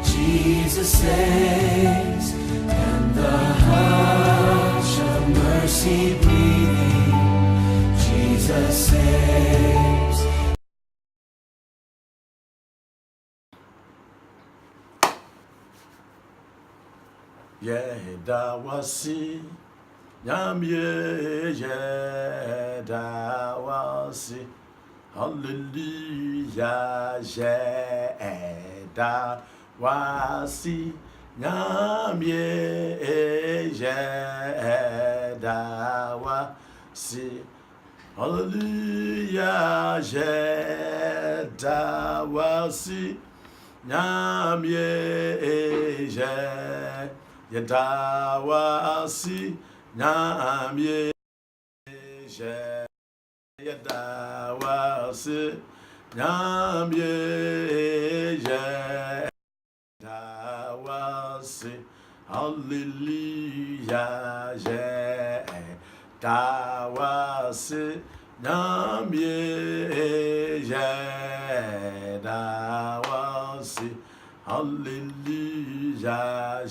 Jesus saves, and the hush of mercy breathing, Jesus saves. Yedawasi, Yamye, Yedawasi, Hallelujah, Yedawasi, Yamye, Yedawasi, Hallelujah, Yedawasi, Yamye, Yedawasi, Nyamye, Yedawasi, Nyamye, Yedawasi, Hallelujah, Yedawasi, Nyamye, Yedawasi, Hallelujah,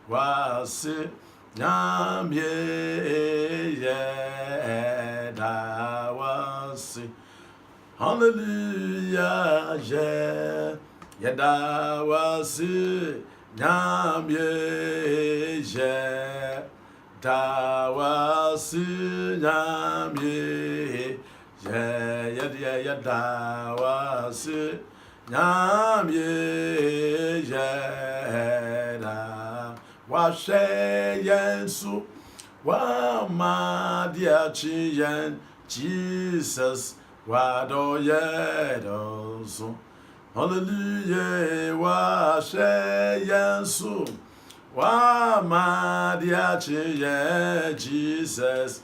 Yedawasi, Nyamye, Yedawasi, Hallelujah, Yedawasi, Nyamye, Yedawasi, Nyamye, Yedawasi, Nyamye, Yeda, Washe Yensu, Wamadiachi Yen, Jesus, Wado Yedosu, Hallelujah, Washe Yensu, Wamadiachi Yen, Jesus,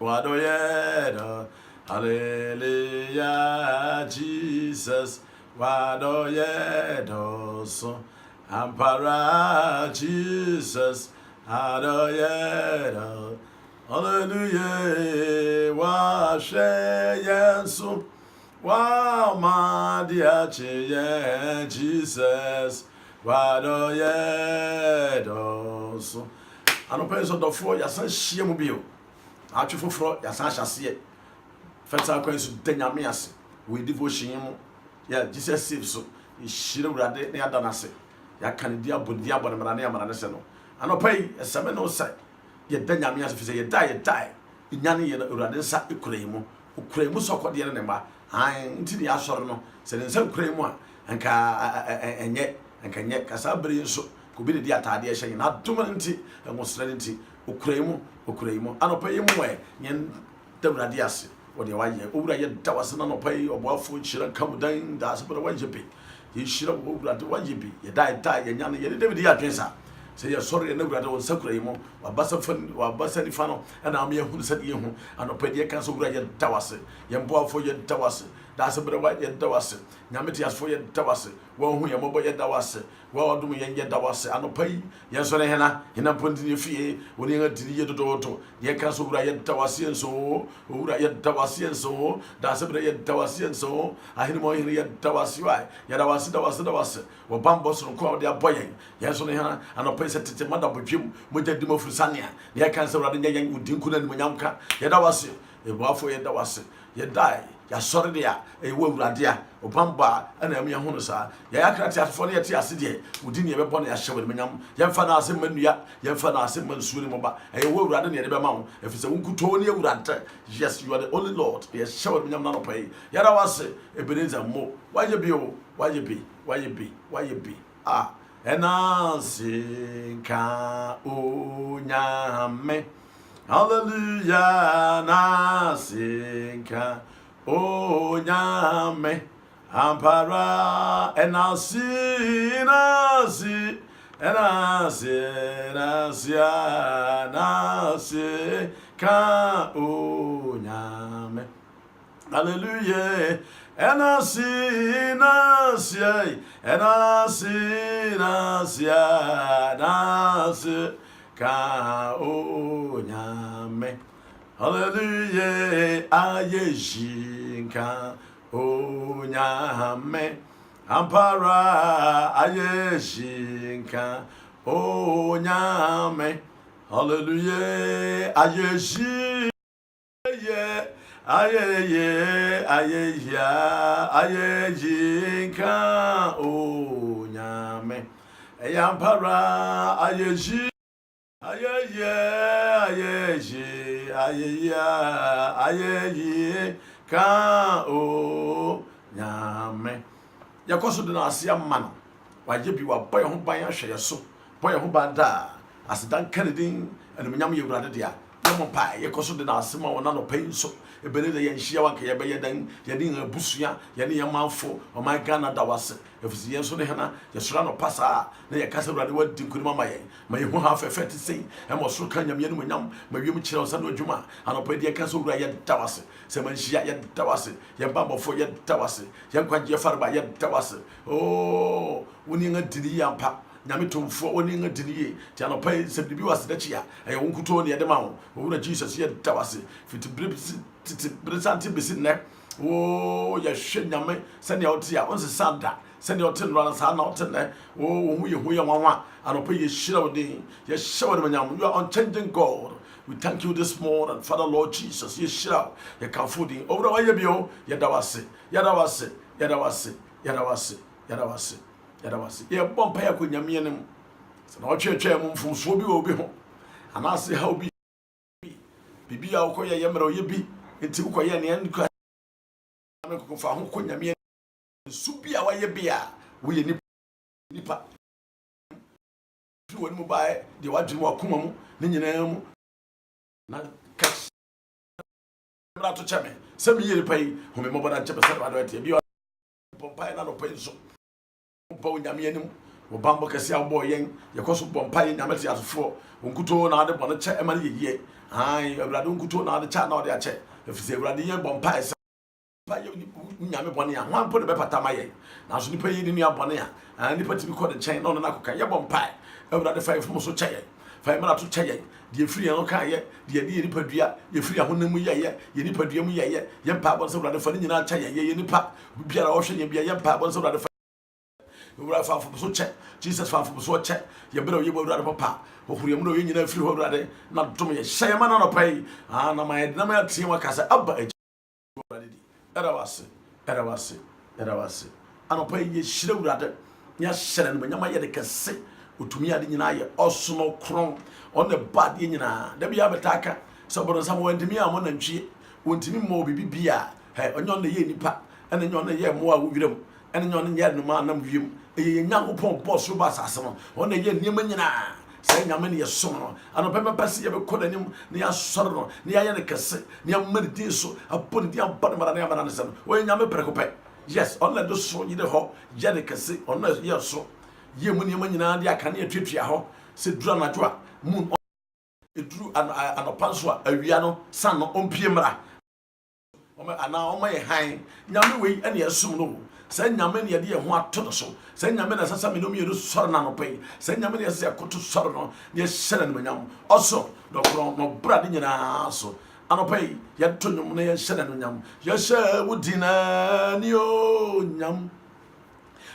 Wado Yedo, Hallelujah, Jesus, Wado Yedosu, Ampara Jesus, Ado Yedo, Hallelujah, Washe Yensu, Wamadiachi Yen, Jesus, Wado Yedosu. Anope so dofo yasan hie mu bio. Atwe foforo yasan hyase. Fetsa kwan so danyame ase. We devotion mu. Yeah, Jesus saves so. Ishire urade na yada nase. Ya kan dia bodi abonmara na yamara ne se no. Anope eseme no sai. Ye danyame ase fi se ye die. Inyane ye urade nsa ekura mu. Ukura mu sokode ne ma. Han nti ne asore no. Se ne nsa ukura mu a anka enye kasa bere nso ko bi ne di atade ehye na dum nti enwosre nti ukura mu anope ye mu e nyen dawrade ase wode waye owura ye dawase na anope oboafo chira kamudan da asebere waje be ye shira owura de waje be ye dai ye nyane ye David ya twensa se ye sorry na owura de won sakura yi mu wabasa ni fa no na am ye hu se de hu anope de kan so owura ye dawase ye mboafo ye dawase da asebere waje dawase nyamete asfo ye dawase wo hu ye mobo ye dawase wo odum ye dawase anopai ye so ne hena pontini fie woni nga dini ye dodoto ye kan so owura ye dawase enso owura ye dawase enso da asebere ye dawase enso ahini mo ye dawase wa ye dawase wo bambo so ko de aboyen ye so ne hena anopai se tete mada bodwem mo jadi mo furusania ye kan so owura de ye udinku na ni mo nyamka ye dawase e boafo ye dawase ye dai ya sorry dia e wo urade a obamba ana am ya hono sa ya yakrati afo ne yete ase de udi ne bebo na ya hyewe me nyam ya mfa na ase manua ya mfa na ase mansuo ne moba e wo urade ne de be ma ho efise wonkuto ne urade. Yes, you are the only Lord. Ya hyewe me nyam na no pai ya da wase ebeneza mo waye bi ah ena sinka onyame hallelujah na sinka Onyame ampara enasi ka onyame hallelujah enasi ka onyame hallelujah ayejinka O nyame ampara ayeshinka O nyame hallelujah ayeshi ayeyinka O nyame eyampara ayeshi ayeyinka O nyame yakoso de na ase amma no waje bi wa boy ho ban ahwe yeso boy ho ban da asedan kanedin enumnyam ye wurade dia yemo pa yakoso de na ase ma wona no pai so ebele de yenhia wanka ye be yedan ye din abusua ye ne yamanfo o my Ghana da wase efisi yenso ne hena ye sura no pasa na ye kasa wurade wadi nkurima ma ye ma ye hu ha fefet sei e mo soro kan nyam ye no nyam ma wiem kire osa no adwuma anopa de kasa wura ye da wase se man hia ye da wase ye bambofo ye da wase ye kwagye farba ye da wase oh woni nga dini yampa nyame tomfo woni nga dini ye ti anopa se bibi wase da chia e wonkuto ne ye de ma wo wura Jesus ye da wase fiti presente besi ne oh ya hwe nyame se ne otia on se sada se ne otin ro sa na otin ne oh wo ye hu ye wanwa anopa ye hira wodi ye hira wodi nyam you are unchanging God. We thank you this morning, Father Lord Jesus. You shall, you can food in over the way you Yadawase, Yadawase, Yadawase, Yadawase, Yadawase, Yadawase. Yeah, Bompire could Yamian. So no church from Swobi will be home. And I say, how be Bibi Alcoya Yamro Yibi, into Koyan and Kwan Yamian, Supia Wayabia, we nipa. When you buy the what you want, Kumamu, Ninam. Na catch na to chame some year pay who me mobile chame say about it bi bompai na no pay so bo nyame anim wo bambo kase abo yen yekoso bompai nyame ti asofo onkuto na ade bone che e ma ye ai awrade onkuto na ade cha na ode ache efise awrade yen bompai sa pa ye nyame bone ya hwan po de be patama ye na so ni pay ni nua bone ya ni pati bi ko de chen no na koka ye bompai awrade fa efo so che ye fa e ma to che ye de free an kan ye de ni nipadua ye free ahonam ye ye nipadua mu ye ye pa bon so brade fa ni nyina cha ye nipa biara wo hwe ye bia ye pa bon so brade fa wura fa fo so che Jesus fa fo so che ye bere ye brade papa o huri mu no ye nyina free ho brade na dom ye hye ma na no pai na ma ye na ma tie wa kasa abba brade di era wase ano pai ye hire brade nya hyere no nyama ye de kase otumi ade nyina ye osono kron on the bad nyina da bia betaka so bodo sam wantimi am na ntwie wontimi mo bibi bia he onyo na ye nipa ene nyo na ye mo a wo wirem ene nyo na ye no ma nam wiem ye nyankopon boss ro ba sase no on na ye niam nyina se nyame ne ye som no ano pepe pese ye be kodanim ne ya soro no ne ya ye ne kese ne ya madi so apon di am ban mara ne amana ne se no wo nyame prekope yes on na do so yide ho ye ne kese on na ye so ye mu niam nyina de aka ne atwetwea ho se dura na joa moon edru anopanso a awia no san no ompie mra ana oma ye han nyame wei ene yesum no se nyame ne ye de ho ato no so se nyame na sasa me no mi soro na no pai se nyame ne ye se koto soro no ne hyere no nyam oso do kro no brade nyina so anopai ye to nyum ne ye hyere no nyam ye hye wudina ni o nyam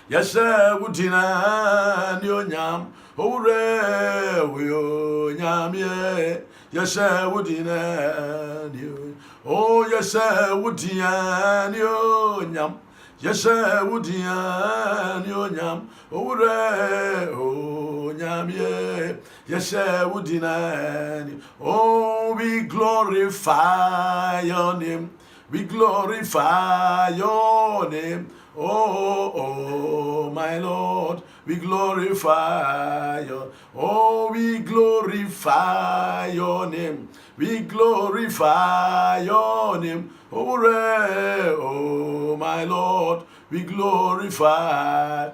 ye hye wudina ni o nyam owure we nyam ye hye wudina ni o ye hye wudina ni o nyam yeshe wudian yonyam owure o nyamye yeshe wudinan oh we glorify your name, we glorify your name, oh my Lord, we glorify your, oh we glorify your name, we glorify your name, oh my Lord, we glorify,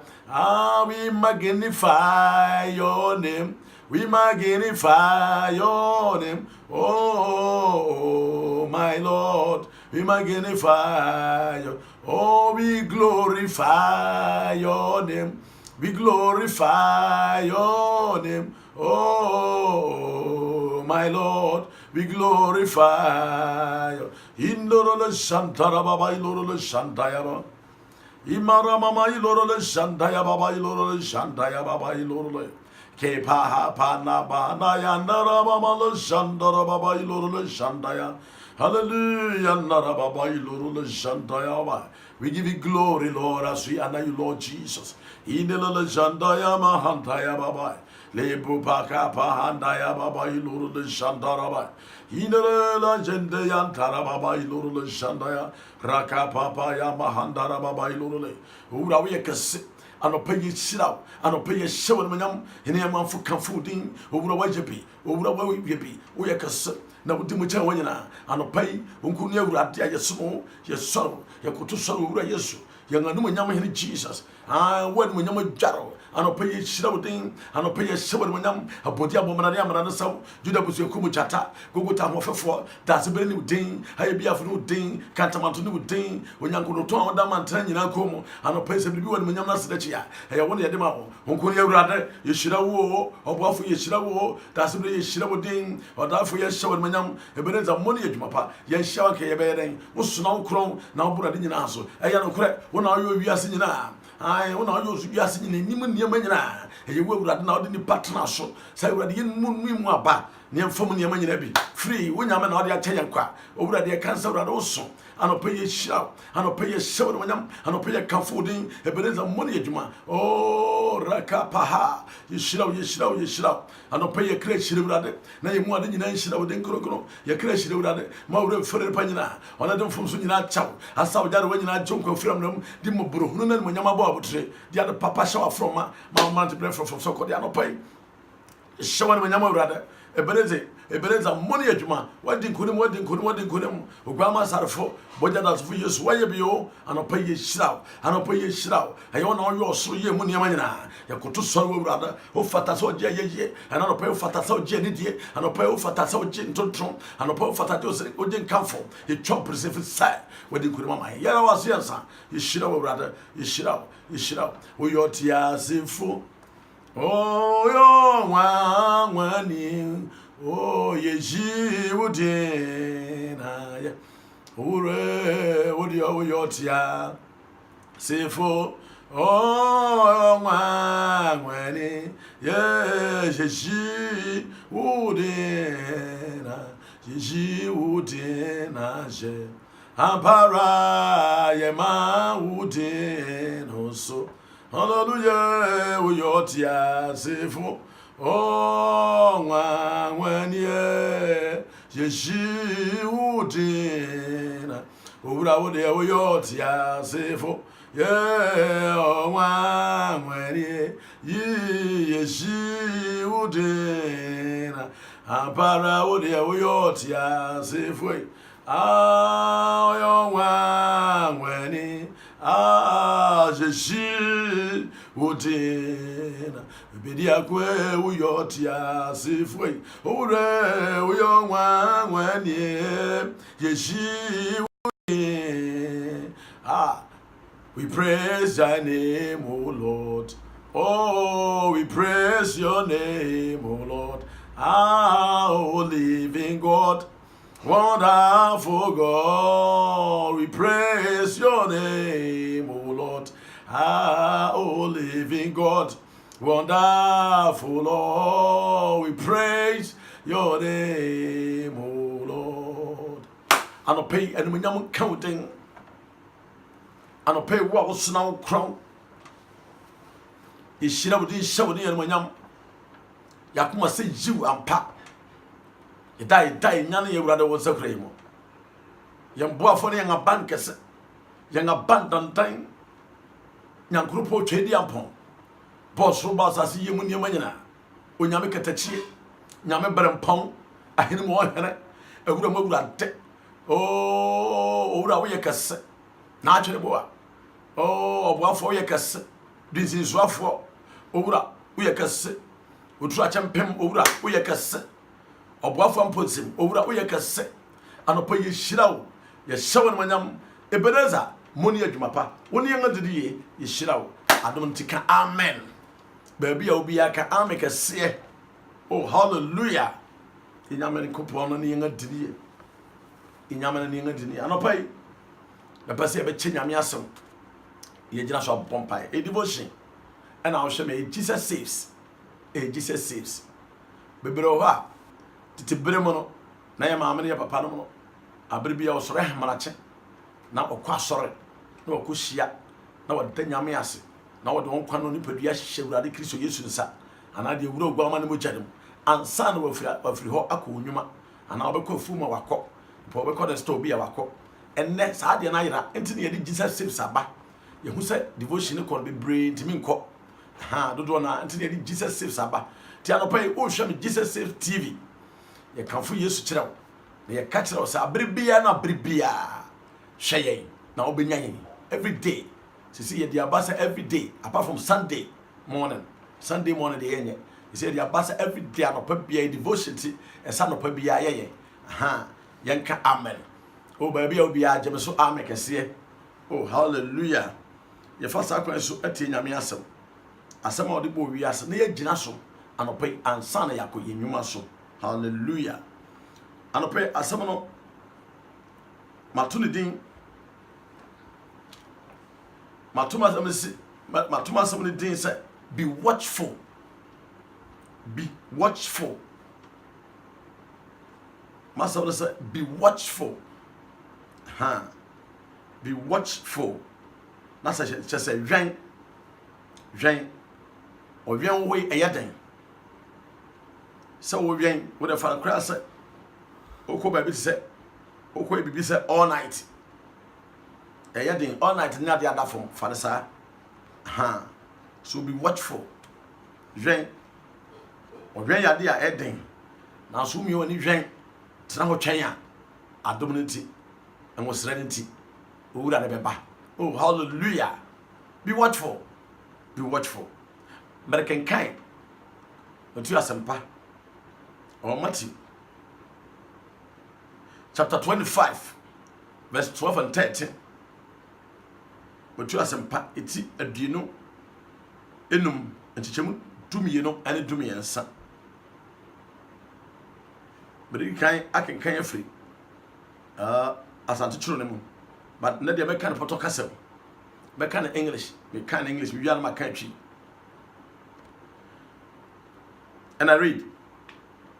we magnify your name, we magnify your name, oh my Lord, we magnify your, oh we glorify your name, we glorify your name, oh my Lord, we glorify you. Indorole Shantara Baba, Ilorole Shantaya. Imara Mama, Ilorole Shantaya Baba, Ilorole Shantaya Baba, Ilorole. Kepaha Pana Bana Yandara Mama, Shandara Baba, Ilorole Shantaya. Hallelujah, Nara Baba, Ilorole Shantaya. We give you glory, Lord, as we honor you, Lord Jesus. Inelole Shantaya Mahantaya Baba. Lebu Paka Pahandaya Baba, Ilorole Shantara. Inela Jende Yantara Baba, Ilorole Shantaya. Raka Papa ya Mahandara Baba, Ilorole. Ura we kase. Anope ye shiraw, anope ye show manyam, ene amanfo kanfo din, owura wajebi, owura wayebi, wo ye kase na wodi mu kyan wanyina, anope yi onkunu awurade ayesomo, ye soro, ye koto soro owura Yesu, ye nganu manyam hene Jesus. Wadu manyam adwaro, anope ye shiraw din, anope ye show manyam, abodi abomrade amrane saw, Juda busu ekumu chata, gogota hofefo, dasebere ni din, hayebi afunu din, kantamanto ni din, onyankono to awda mantan nyina komo, anope se bibi wadu manyam na sedachi ya wone yede ma ho onkoni awurade ye shira wo oboafo ye shira wo dasebere ye shira wo din odafo ye hyewa manyam ebeneza moni adwuma pa ye hyewa ke ye be den wo sona wo kron na wo burade nyina so eya no kore wo na ayo wiase nyina wo na ayo wiase nyina nim niam nyina ye wo awurade na wo de ni partner so sa awurade ye mu aba ne mfom niam nyina bi free wo nyame na wo de acha yankwa awurade ye kansa awurade wo so anope ye shira anope ye hyewa manyam anope ye kanfo din ebeneza moni adwuma oh rakapaha ye shira anope ye kra shira awurade na ye mu ade nyina shira wo den krokro ye kra shira awurade ma wure fere pa nyina ona de mfom so nyina chaw asa wajare wa nyina jonko firam nam di mo bro hunu na mo nyama ba abotre di ade papa shawa from ma man to break from so ko di anope shawa mo nyama awurade ebeneza moni adwuma wadi nkonim ogwama sarfo boja da sofo Yesu waye bio anopa ye shiraw ayo na oyo so ye mu niam nyina yakoto soro awurada o fata so je ye anopa o fata so je ne die anopa o fata so je ntontron anopa o fata o je nkamfo ye chop receive sai wadi nkonim ama ye ra wase yansa ye shiraw awurada ye shiraw o yotia sefo oh yo wani oh yeji wudina ya ure wodi o yotia sefo oh wani yeji wudina je ampara ye ma wudina so hallelujah we yotia sefo oh when ye udina ura wode we yotia sefo yeah oh when ye udina ampara wode we yotia sefo yo when jeshi udina bedia kwe uyotia sifwe ure uyo wani yeshi we praise thy name, O Lord. Oh, we praise your name, O Lord. O living God, wonderful God, we praise your name, O Lord. O living God, wonderful Lord, we praise your name, O Lord. Anope and when counting, anope what was now crown. Is she now did show the and when Yakuma say you and pap. You die, none of your brother was a cremo. Young boy for young bankers, young abandoned time, young group of trade yampon. Boss robots as you when you manina. When you make a tachi, Yame Berampong, a him more, a good move. Oh, we a cass, natural boy. Oh, one for your cass. This is rough for Ura, we a cass. Utra champem, Ura, we a cass. Obuafo puts him over we kase anopa ye shirawo ye shawan manyam ebeneza moni adwumapa woni yanga didi ye shirawo adom tika amen baby a obi aka amen kase oh hallelujah Inyamen Kupon and Yanga Dini. Inyaman and Yanga Dini. And pay the person of Chinyamiasum. Ye just a bompire, a devotion. And I'll show me Jesus saves. Jesus saves. Bebroha. Titi Bremono. Naya Mamma Papano. Abribia was Rahmanache. Now a quasore. No Kushia. Now a Tenyamiasi. Now what don't come on Nipedia Shevadi Christo Yesusa. And I did Uro Guaman Mujadum. And son of Free Aku Numa. And I'll be called Fuma Wako. For we call the store be a Wako. And next, I did Anthony Jesus saves Saba. You who said devotion could be brain to me. Ha, do not Anthony Jesus saves Saba. Tiano pay ocean Jesus saves TV. You come for years to chill. They catch us a bribia na bribia. Shay, now be every day. To see the Abasa every day, apart from Sunday morning. Sunday morning, the end. You say the Abasa every day, and a be a devotion and son of Pabia. Aha, Yanka Amen. Oh, baby, I'll be a Jamaso Amen can see. Oh, hallelujah. Your first acquaintance so at Yamiasum. As some of the boy we ask near Jinaso, and a pay and son Yako in Yumaso. Hallelujah. And a pay as some of Matunidin. Matuma somebody didn't say, be watchful. Be watchful. Master said, be watchful. Be watchful. That's just a rain, or rain way a yarding. So we rain with a father crash said, Oko baby said, Oko baby said all night. A yarding all night near the other phone, father sir. So be watchful. Rain, or rain idea heading. Now, soon you only rain. Now, China, a dominancy and was serenity. Oh, hallelujah. Be watchful. Be watchful. American kind. But you are some pa. Or Matthew. Chapter 25, verse 12 and 13. But you are some pa. It's a dino. Enum and Chichemu. Do me, you know, and do me and son. But you can, I can you free. As I'm teaching but not the American Potocastle. American English, American English, we are my country. And I read,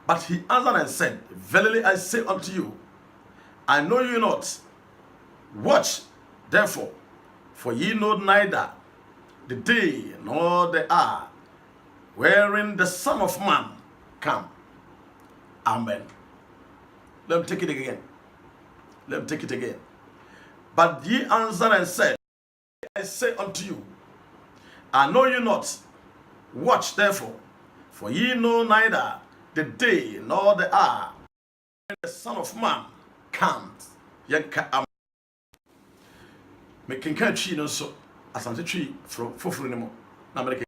but he answered and said, verily I say unto you, I know you not. Watch, therefore, for ye know neither the day nor the hour wherein the Son of Man come. Amen. Let me take it again. Let me take it again. But ye answered and said, I say unto you, I know you not. Watch therefore, for ye know neither the day nor the hour when the Son of Man comes. Yanka making country no so as I'm tree from Fufrinimo. American.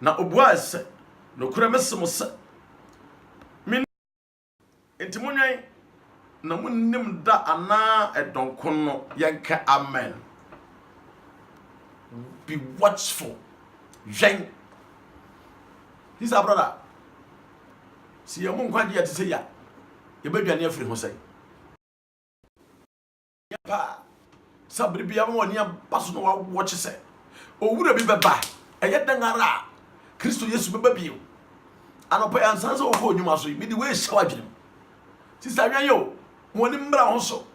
Now, Obuas, no Kuramesamos. Min Intimunia. Na munnim da ana edonkono yanka amen. Be watchful. Jen. This our brother. See your mum kwadi ya say ya. Ye baduane afiri ho say. Ya pa. Sabri bia mo ni abaso no wa watch say. Owura bi beba. Eye dangara. Kristo Yesu beba bio. Anopa ansan so wo nyuma so bi di we shawa dwene. Sister Wan yo. Moni mbra honso.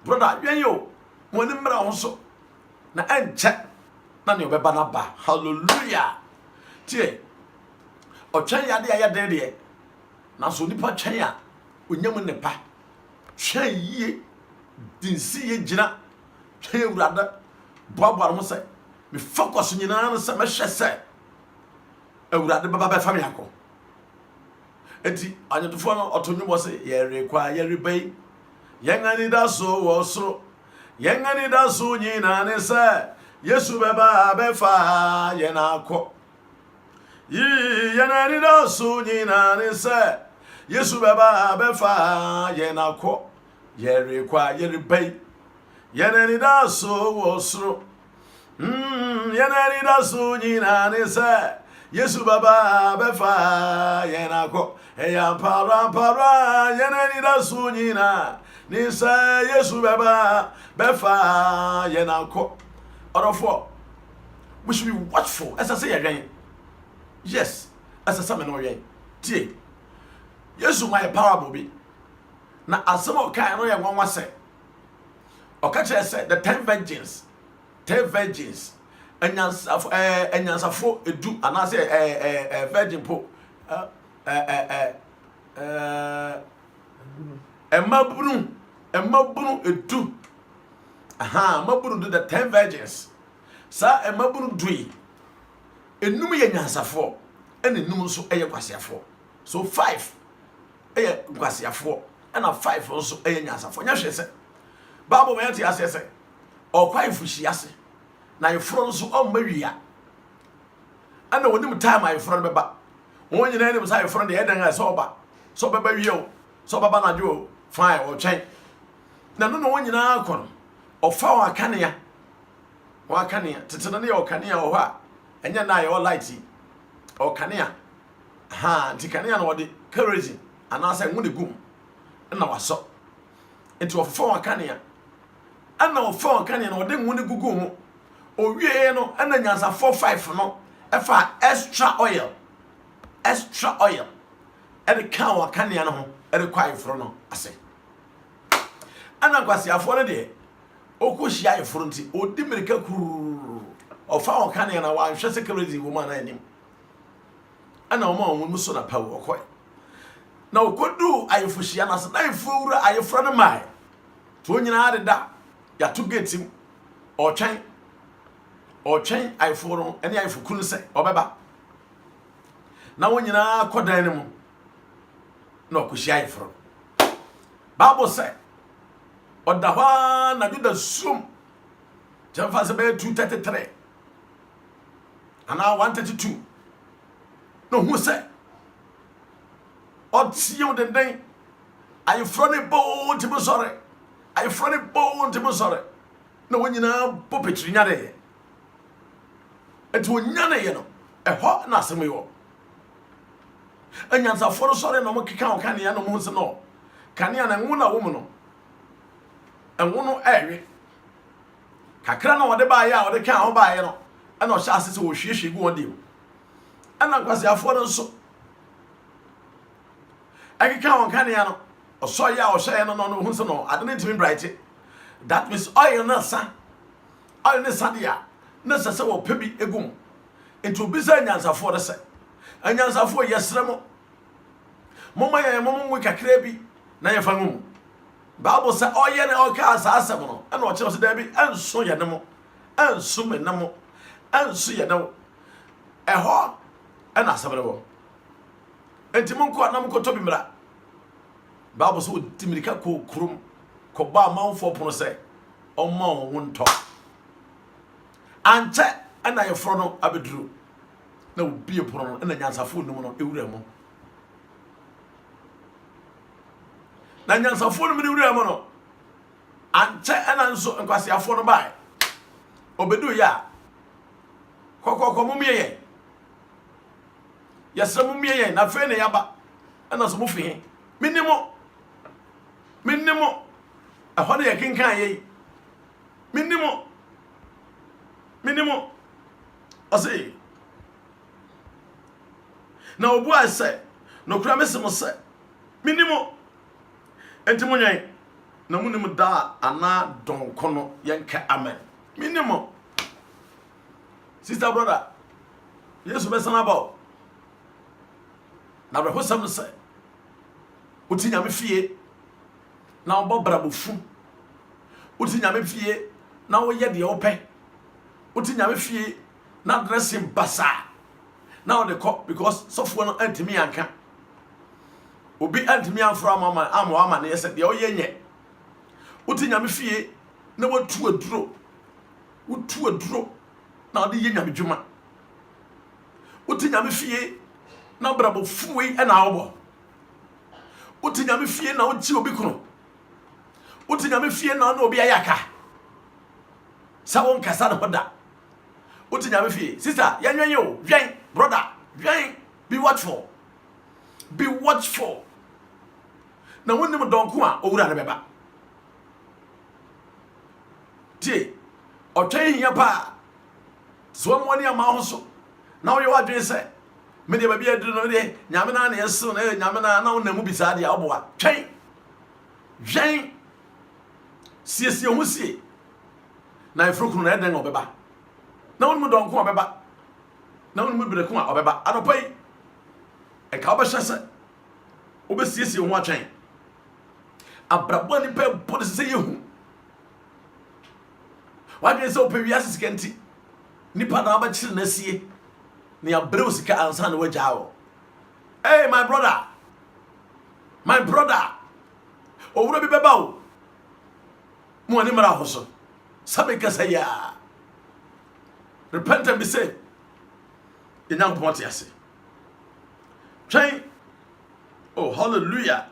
Brother, yen yo. Moni mbra honso. Na enche na ne obeba na ba. Hallelujah. Tie. Otwen ya de ya de. Na so nipa twen ya. Onyam ne pa. Twen yie. Dinsi ye gina. Twen urada. Boabo mo se. Me focus nyina na se me hwe se. Urada baba ba fam yakọ. Enti anyetofo no otonwumo se yerekwa yerebay yengani da so wo soro yengani da so nyina ne se Yesu beba befa ye na akọ yi yengani da so nyina ne se Yesu beba befa ye na akọ yerekwa yerebay yengani da so wo soro yengani da so nyina ne se Yesu baba befa yenako eya para yenani da sunyina ni sa Yesu baba befa yenako. Orofo, we should be watchful. As I say again, yes, as I say no again. Tie, Yesu my parable be. Na asemo kai no ye nwanwa se. Okache say the 10 virgins. 10 virgins. Enyansafo edu anase virgin po emabunu edu mabunu do the 10 virgins sa emabunu dui enum ye nyansafo ene enum nso eye kwasiafo so 5 eye kwasiafo ena 5 nso eye nyansafo nya hwe se Bible me yati asese okwai fushi ase na yefro nso o mawia ana wonim time ayefro no beba won nyina ne msa yefro de edan ase oba so beba wie o so baba na jo fine o twen na no won nyina akọ ofa wa kanea tetena ne o kanea o ha enya na ye o light o kanea nti kanea no de kerosene ana ase ngune gum na waso enti ofa wa kanea ana ofa wa kanea na o de ngune gugu mu owie no ana nyansa 4-5 no efa extra oil ede kan wa kanea no ho ede kwai fro no ase ana kwase afo no de okohia efro nti odi mirika kuru ofa wa kanea na wa hwe security wo ma na anim ana o mu so na pa wo koy na okodu ayefohia na se na efowura ayefro no mai to nyina adeda ya to getim Otwen ayeforo ene ayefokunu se obeba na wonyina kodan ne mu na okohia ayeforo Bible say odahwa na juda sum jamfa se be 233 ana 132 no hu se otie den ayeforo ne bo ntimo sore na wonyina popetri nyade eto nyane ye no eho na asem yo anyansa foro sore no mokeka o kanea no mo nse no kanea na nwu na wo mu no enwu no ewe kakra na wode ba ya wode kan ho ba ye no ana o sha asese wo hwiehwie gu wode ana kwase aforo nso akeka o kanea no o so ya o hye no no hu nse no ade ne timi bright that means oil na sa oil ne sadia na sese wo pebi egum enti obisa nyansafo de se anyansafo yesremo moma ye moma kakra bi na ye fangum Bible say oye ne oka asasem no na o kire se da bi enso ye ne mo enso me ne mo enso ye ne eho na asabere bo enti monko na monko to bi mra Bible say timirika ko krum ko ba manfo pono se o ma won to anche ana yefro no abeduru na obi epono na nyansafo num no ewura mu na nyansafo num ni ewura mu no anche ana nso nkwase afo no bai obedu ya kokoko mumye yesra mumye na fe ne yaba ana so mufi minimo ehode ye kinkan ye minimo ase na obu ase no kura mesemo se minimo entimo nyan na munim da ana donko no yenka amen minimo sister brother yesu besana ba na bro sam se utinya me fie na obo brabofu utinya me fie na wo ye de ope utinya me fie na dressing basa na o de ko because sofo no antimi anka obi antimi anfra ama na yese de o ye nye utinya me fie na watu aduro na o de ye nyame dwuma utinya me fie na brabo fuwe na obo utinya me fie na o ji obi kunu utinya me fie na obi ayaka sa won kasa na hoda utinya me fie sister yanwen yo wen brother Be watchful. Be watchful. Now when them don't come owura ne beba. Tie, o twen hia pa. So mo ani ama ho so. Na wo wadwen se me de ba bia duru no de nyame na na yeso na nyame na na wonamu bisa de aboa. Twen. Sie ho sie. Na efrokunu na eden obeba. Na wonu don ko obeba. Na wonu bere ko obeba. Anopai e ka obehye se obesiesie ho atwen. Abrabo ni pe body se yehu. Wadwen se opewi asisi nti nipa na aba chiri na sie na ya brew sika ansa na wagya wo. Hey my brother. Owura bi beba wo. Mo ani mara hoso. Sabe kasa ya. Repent and be saved. Inyam pomoti ase. Twen. Oh hallelujah.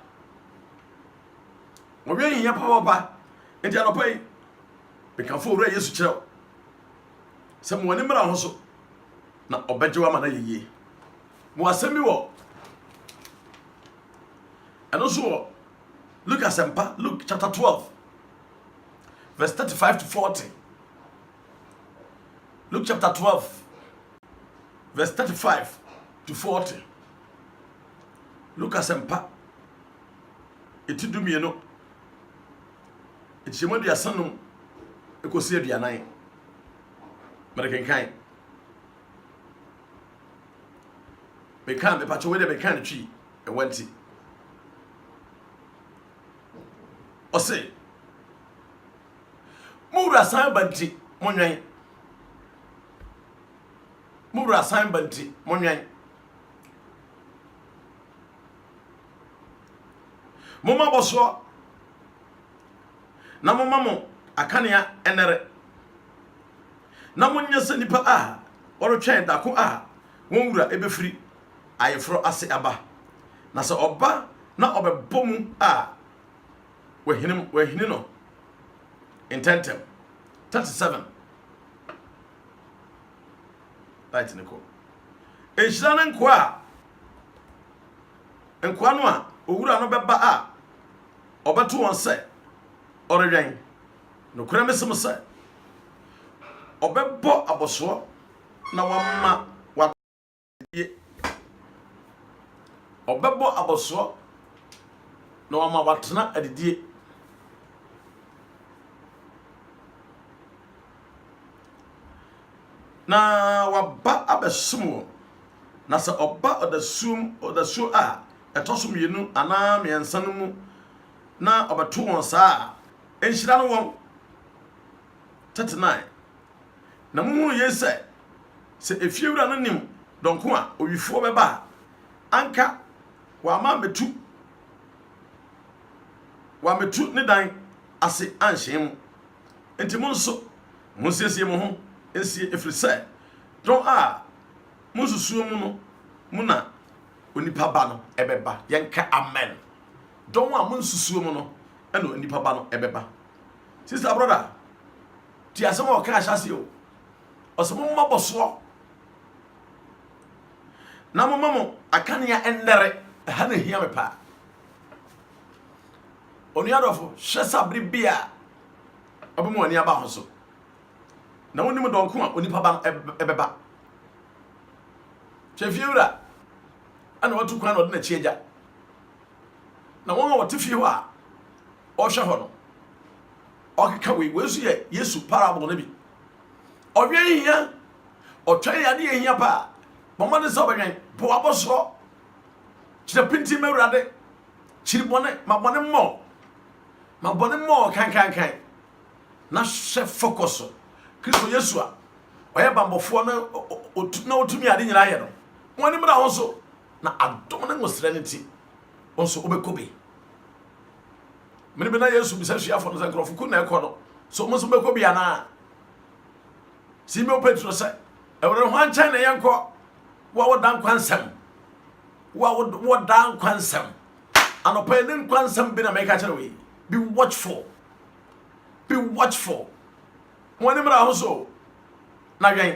Obi yin ya papa. Enti anopai. Bekanfo owura Yesu kyerɛw. Sɛ mo ani mara hoso. Na obegye wa mana yeye. Mo asemi wo. Ano so Luke asempa, Luke chapter 12. Verse 35 to 40. Luke chapter 12. Verse 35 to 40. Luke asempa. Etidu mieno. Echimo dia sanum ekosi aduanan. Merekenkan. Mekan me pacho we de mekan twi e wanti. Ose Mura san banti monwan. Mura san banti monwan. Moma boso na moma mo akanea enere. Na munya se nipa a orotwen dako a wonwura ebefiri ayefro ase aba. Na se oba na obebomu a wahini no intentem 37 right niko ejira nkwa no a owura no beba a obeto won se orewɛn no kura mesem se obebɔ aboso na wamma wa obebɔ aboso na wamma watena adidie. Na waba abesumo na se oba odasu a etosom yenu ana miensa no mu na obeto won saa enhira no won 39 na muhu yese se efiewura no nim donko a owifo beba anka wa ma metu ne dan ase anhyen enti mo nso mo siesie mo ho ensie efrise don a mo susuo mu no mo na onipa ba no ebeba yenka amen don a mo susuo mu no e no onipa ba no ebeba. Sister brother ti asem o ka ahase o osemo maboso na mo mamo akania endere ha na hia me pa oniadofo hwesabri bia obomo ani aba ho so na wonim donko a onipa ba ebeba chefiura ana watu kwa na odna chieja na won a wote fie ho a ohwe ho no okeka wesu ye Yesu parable na bi odwen hia otwan ya de hia pa mama de so benwen po aboso chire pinti mewrade chire bone ma bone mo kan na she focus Kristo Yesu a oye bambofo na otumi ade nyira ye no woni mra ho so na adom na ngosranity onso obekobe mene na Yesu bisa hwiafo no sankrofo ku na ekono so mo so bekobe ana Simon Petro se ewre ho anchan na yenko wa wodan kwansam wa wodan kwansam anopa ne kwansam bi na make kire we be watchful woni mra ho so na gwen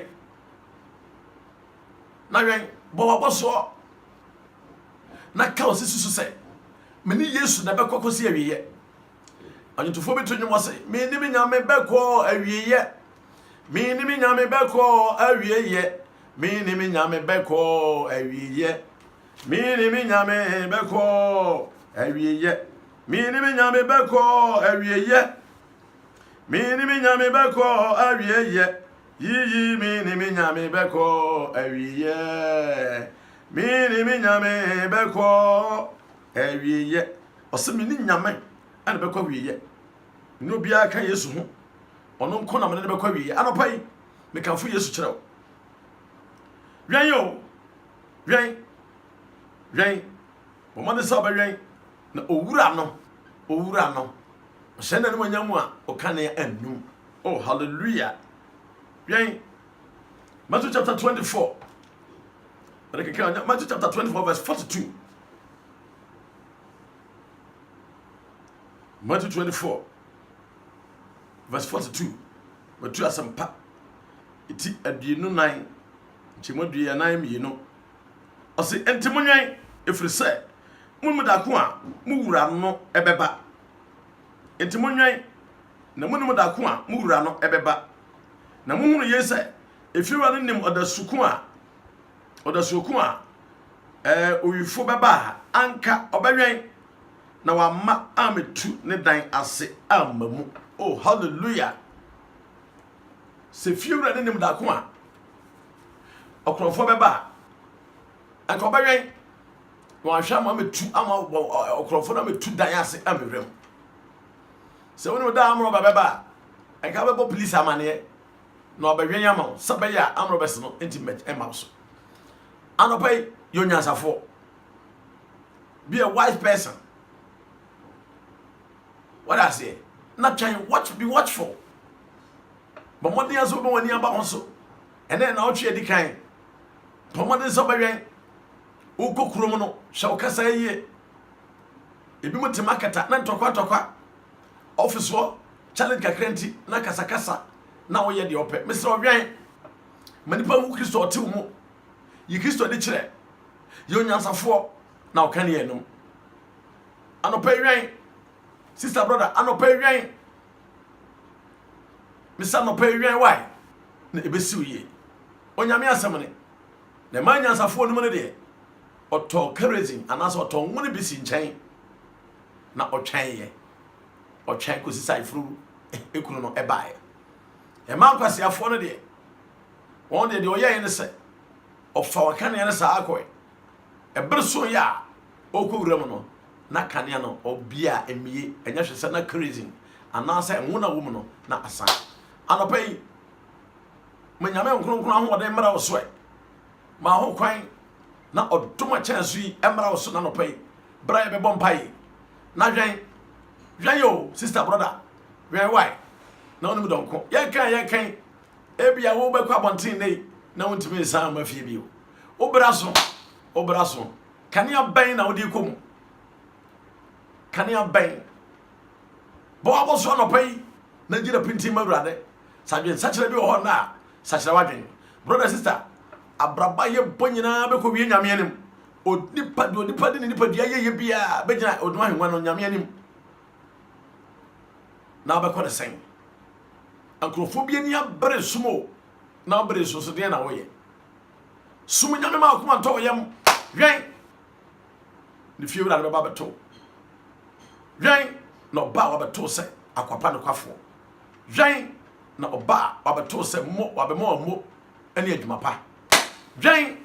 Bo so na ka osisi so se meni Yesu na bekọ kosi awiye anyutufo beto nwom se me ni me nyame bekọ awiye me ni me nyame bekọ awiye me ni me nyame bekọ awiye me ni me nyame bekọ awiye me ni me nyame bekọ awiye me ni me nyame bekọ awiye yiyi me ni me nyame bekọ awiye me ni me nyame bekọ awiye ose me ni nyame ana bekọ awiye ni obi aka Yesu ho ono nko na me ne bekọ awiye anopai me kanfo Yesu kyerɛw wen yo wen o mo ne sa ba wen na owura no hyɛ na ne wanyamu a o ka ne annum. Oh hallelujah. Wen Matthew chapter 24. Matthew chapter 24 verse 42. Matthew 24 verse 42. Matthew asampa iti aduenu nan chimodua nan mienu. Ose enti monwen efiri se munmu da ko a mu wura no ebeba. Enti monwen na munmu da ko a mu wura no ebeba. Na muhunu yese efiwa no nim odasuku a oyifo beba anka obedwen na wamma ametu ne dan ase amamu. Oh hallelujah. Se fiwa no nim da ko a okrofo beba anka obedwen na wahwa ma metu ama okrofo na metu dan ase amewrem. Se wonu da amro beba anka bebo police amane no obedwen yama sabaya amro bes no intimate emaso anopai yo nyansafo be a wise person. What I say not trying be watchful but what dia so be wani aba honso and then na otwe edi kan pomode so bedwen ukokuro no hwa kasa yie ebi muti marketa na ntokwa office wo challenge kakrenti na kasa na wo ye de ope mesra odwen manipa wu Kristo ote mu yi Kristo de kire yo nyansafo na o kan ye no anopa wen sister brother anopa wen misa anopa wen why na ebesiw ye onyame asemne na man nyansafo no mu ne de oto kerosene anaso oto nwone bisi nchen na otwen ko sisai furu ekunu no ebae e man kwase afo no de won de oye ne se ofa wakane ne sa akoe e berso ya okowuram no na kane no obia emie enya hwese na kerosene anasa nwona wo mu no na asan anopai manyame nkronkron ahode mra wo so e ma ho kwan na odoma chansu yi emra wo so na nopai bra ye bebom pai na hwen yo sister brother hwen why na onu donko ye kan ebia wo be kwa bontin nei na wontimi san ma fie bio obra so kania ban na wodi kom kania ban bo aboso no pai na gira pinti mawrade sadwen sachira bi ho na sachira wadwen brother sister abraba ye bonyina be ko wie nyame anim onipa de nipa dia ye bia be gina oduma hwenwa no nyame anim na be ko de sen akrofobia ni abre sumo na abre so so de na wo ye sumo nyame ma akoma to yam hwen ni fiewra no ba beto hwen no ba wa beto se akwapa no kwafo hwen na oba wa beto se mo wa be mo ene adwuma pa hwen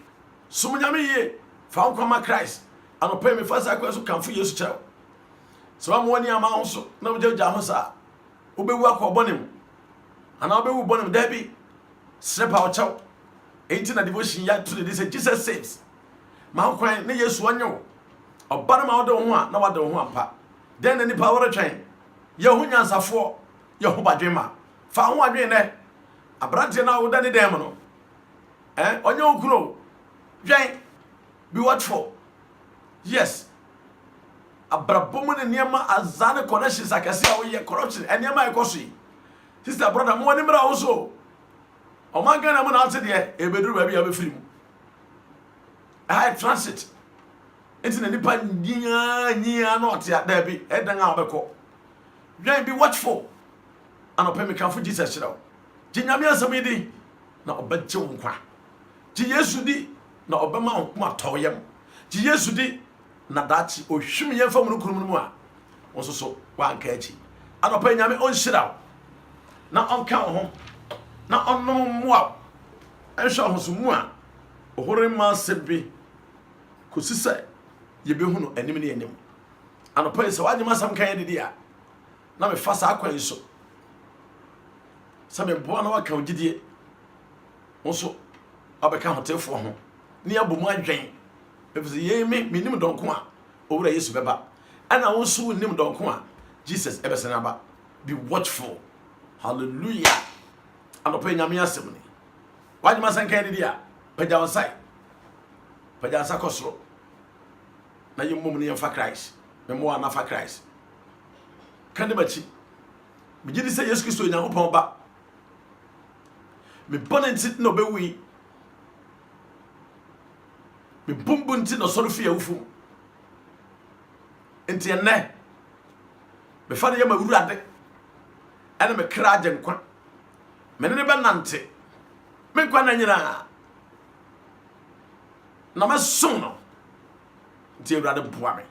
sumo nyame ye fa nkoma Christ anopa me fasa akwa so kanfo Yesu kyerɛw so amwoni ama ho so na wogya ho sa obewu akɔbɔnem ana obewu bɔnem dabi srepa ɔkyɛw enti na devotion ya to the say Jesus saves ma kwan ne Yesu onyo ɔba ma wode ho a na wade ho ampa den na nipa wore twɛn ye ho nyansafo ye ho badwema fa ho adwen ne abrante na wo dane dem no onyo okuro dwen be watchful. Yes. Abrabomu ne niema azane connections akase a wo ye corruption eniema ekoso. Sister brother mo ani mra wo so. O man gana mo na ase de ebeduru ba bia be firi mu. high transit enti na nipa nyia na otia da bi edan a obekọ dwan be watchful anope me kanfo Jesus shirawo ginyame asem di na obegye wo nkwa gi Yesu di na obema wo kuma toyem gi Yesu di na dachi ohwim ye fam no kurum mu a wonso so wanka achi anope nyame onshirawo na onka ho na onnom moa ehwa ho so mu a ohore ma sebi kosisa yebehu no anim ne anim anope se waje masam kan yedi dia na me fa sa akwan so sa me boa na waka ogidie wonso abeka hotefo ho ne abomu adwen efise ye me nim donko a owura Yesu beba ana wonso nim donko a Jesus ebesena ba. Be watchful. Hallelujah. Anope nyame asem ni waje masam kan yedi dia pagya wonsai pagya sa kosoro na yemmom ne yemfa Christ me mo ana fa Christ kande bachi me gidi se Yesu Kristo Nyankopon ba me bonenti no bewi me bumbunti no soro fie awufum enti enne me fa ye ma wurade ene me kra agenkwa me ne be nante me nkwa na nyina na me so no enti wurade boa me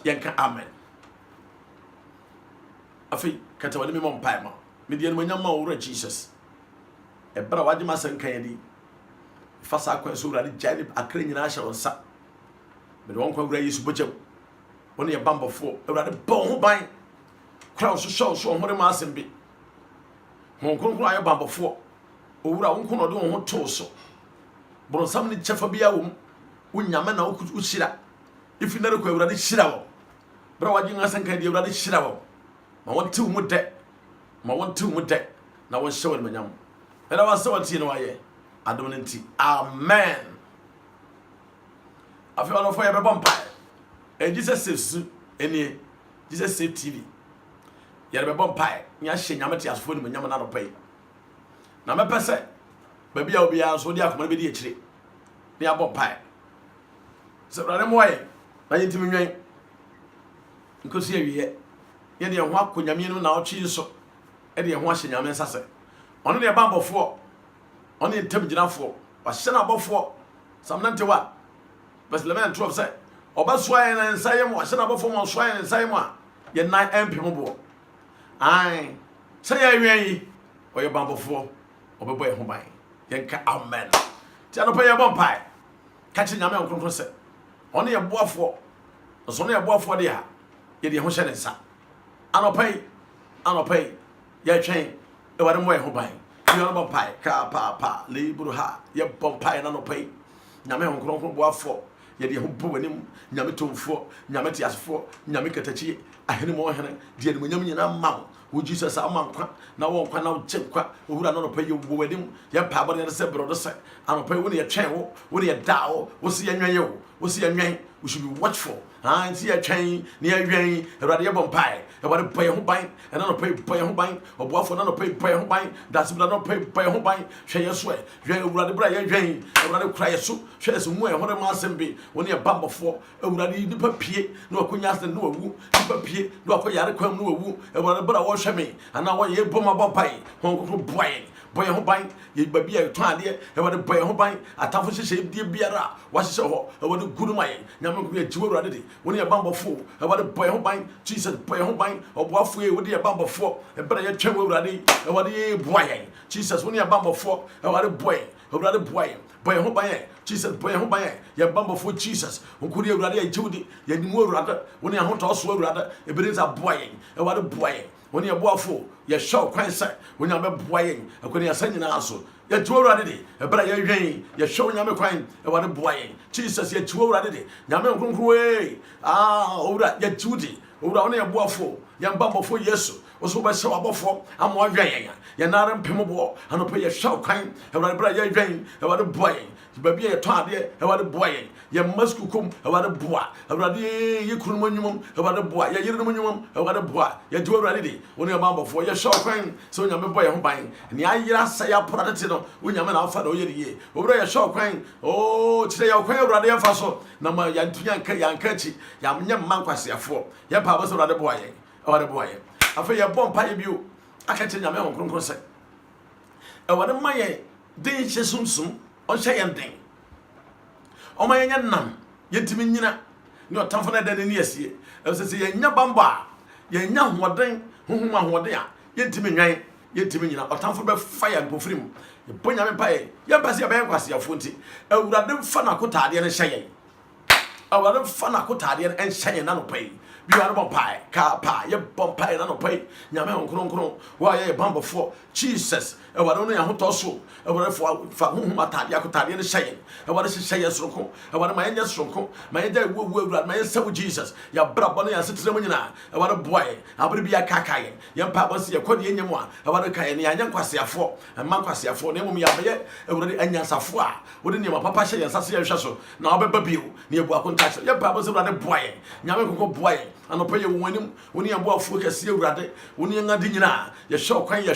yanka amen afi kata wani me mo mpa ma me die no nyama wura Jesus e bra waje masan kan yedi fa sa akwan so wurade jani akra nyina hye wonsa me de won kwa wura Yesu bojam woni ye bambofo wurade bon ho ban kra so so hore ma asem bi hon kronkron ayo bambofo owura won kono de won ho to so bronsam ni chefa bia wo nyama na wo hira ifi na rekwa wurade hira wo bra waje ngasan kan de wurade hira wo ma won tiw mu de ma won tiw mu de na won hye won manyam era wa se wati no waye adom nti amen afi ono fo ye be bompa e Jesus saves eni Jesus save TV ye be bompa nya hye nyame ti asofo ni manyam na no pai na me pese ba bia obi a so di akoma be di akire ni abompa se brane moye na yintimi nwen nkosi awiye ye de ho akonyame no na otwe so e de ho ahye nyame nsase ono de bambofo ono entam ginafo wa hye na abofo samnantewa bas lemen 12 say oba soa na nsayem wa hye na abofo mo soa na nsayem a ye nan empem bo ai say ya wian yi oye bambofo obebo e ho ban ye nka amen ti anopa ye bompai ka chi nyame onkronkron se ono ye boafo so no ye boafo de ha ye de ho hye ne nsa anopai ye twen e ware mo ye ho ban ye ono bompai ka pa liburu ha ye bompai na anopai nyame onkronkron boafo ye de ho bo wanim nyame tomfo nyame tiasfo nyame katachi ahene mo hene de ne nyam nyina ma wo Jesus amankwa na wo nkwa na wo chekwa owura no pa ye wo wadim ye pa bode ne se brodo se anopa wo ne ye twen wo ne ye dao wo se ye nwen ye wo se ye nwen we should be watchful nti ye twen ne ye nwen erade ye bompai e wade boy ho ban e na no pay boy ho ban oboafo na no pay boy ho ban that's bla no pay boy ho ban hwe ye so e hwe ewurade bra ye nwen ewurade kra ye so hwe se mu e hore ma asembe wo ne ye bambofo ewurade nipa pie na wakonya ase na wawu nipa pie na wakoyare kwam na wawu ewurade bra wo hwe me ana wo ye boma bompai hon ko boy ho ban ye babia e twan de e wade boy ho ban atafo hye die biara wa hye ho e wade gurumaye nyame ko ye jiwo ewurade de wo ne ye bambofo e wade boy ho ban Jesus boy ho ban oboafo ye wo de ye bambofo e bra ye twen ewurade e wade ye boaye Jesus wo ne ye bambofo e wade boy ewurade boy ho ban Jesus boy ho ban ye bambofo Jesus onkuri ewurade ye jiwdi ye nimu ewurade wo ne ahoto so ewurade e berinza boy e wade boy when you boafo ye show kwan say when you be boyen akoni asanyina aso ye tuwo wurade de e bra ye hwen ye show nyame kwan e wade boyen Jesus ye tuwo wurade de nyame nkronkro owura ye tuudi owura wona ye boafo ye mbambofo Yesu also by so above I'm more young. You're not in Pimabo, and I'll pay a shout kind, and I brought your drain, about a boy. Baby, a tardy, about a boy. You must come about a boy. About you couldn't minimum about a boy. You minimum about a boy. You do already. When you're mama for your shout kind, so you're a boy home buying. And the idea say I put it when you're an alpha or ye. Over your shout kind, oh, today I'll quail rather faso. No more young catchy, young manquasia for. Your papa's about a boy. About a boy. I feel your bomb pie you. I can't tell your man on concert. I want a my day soon. On say anything. Oh my yan yet to me, no time for that in yes, as I say, ya bamba, ye young what thing, whom I want there, yet to me, yet to me, or time for fire and perfume. You put your pie, your passy a bank was your funty. I would have fun a cotadian and shay. I would have fun a cotadian and shay and pay. You are a pie, car pie, your bomb pie and pay. Yaman cron, why a bumble for Jesus. I would only a hot also. I would have for whom I thought Yakutarian is saying. I want to say yes, Roko. I want my angels Roko. My dear will grant my son Jesus. Your brother and sister. I want a boy. I will be a cacayan. Young papa see a cody in your one. I want a cayan, young quasia for, and Manquasia for Nemo Yabe, already Anyasa Foa. Wouldn't you, my papa say, and Sassia Shasso. Now, Baby, near Wakuntas. Your papa's about a boy. Yamako boy. And I'll pay you when you are more focused, you rather. When you're not dinner, your show crying,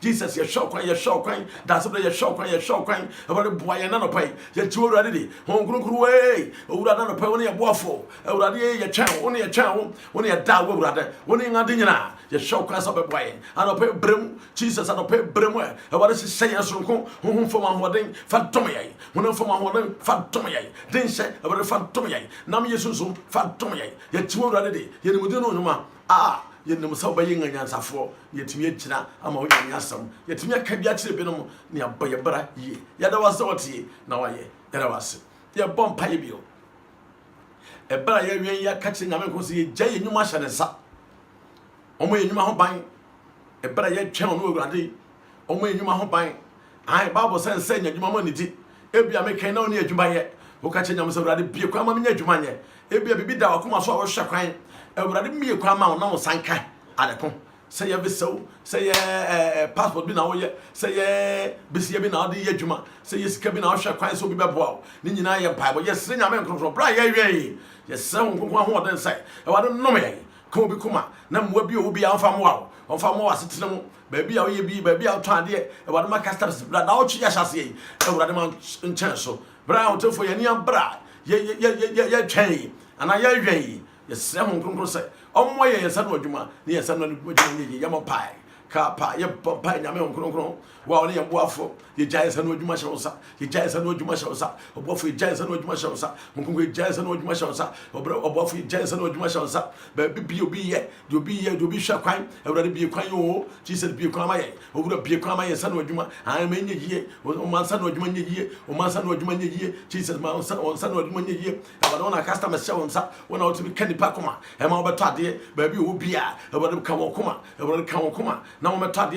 Jesus, your show crying, that's what your show crying, about a boy and another pay. You're too ready. Home grew away. Oh, rather pay only a waffle. Oh, rather your child, only a child, only a dog, rather. When you're not dinner, your show cries up a boy. And I'll pay brim, Jesus, and I'll pay brim. What is it saying? Whom for my wedding, Fantomia. When for my wedding, Fantomia. Then say about a Fantomia. Nam Yesusum, Fantomia. You're too ready. You know, you know, so by young and answer for yet me, I'm all young some. Yet me, I can be actually been near by your brother. Ye, there was what ye, now I, there was. Your bomb pie bill. A brother, you're catching American see Jay in your mash and a sap. Only in my home buying a brother, yet channel no grandy. Only in my home buying. I, Bible says, saying your money did. Every American no near to buy it. Who catching them so rather be a crumb near to money. Every baby dog come so I was shacking. Everybody me a crumb out now, Sanka. I don't say every so, say passport be now yet, say busy be now the yejuma, say yes, cabin out shacking so be wow. Nina and Piper, yes, sing a man from Brian. Yes, some one then say, oh, I don't know me. Kobe Kuma, Nam will be out from wow. On farm was it baby, I'll be, baby, I'll try there. About my customers, blood out, yes, I say, over the mount in chancel. Brown to for your near bra, ye chain, and I ye, yes, some can say, oh, my, yes, I know you, yes, I know you, yammer pie. Capa, your pie, Yaman Cron, while you're waffle, your giants and no Jumashosa, your giants and no Jumashosa, or Buffy giants and no Jumashosa, Mungu giants and no Jumashosa, or Buffy giants and no Jumashosa, but be yet, you'll be here to be shacking, already be a crime, Jesus be a crime, over be a crime, and son of Juma, I am in a year, or my son of Juma year, or my son of Juma year, Jesus, my son of Juma year, I don't want customer shells up when I want to be Kenny Pacoma, and all but Tati, baby will be about the Kawakuma, about the Kawakuma. Now I'm a Tati,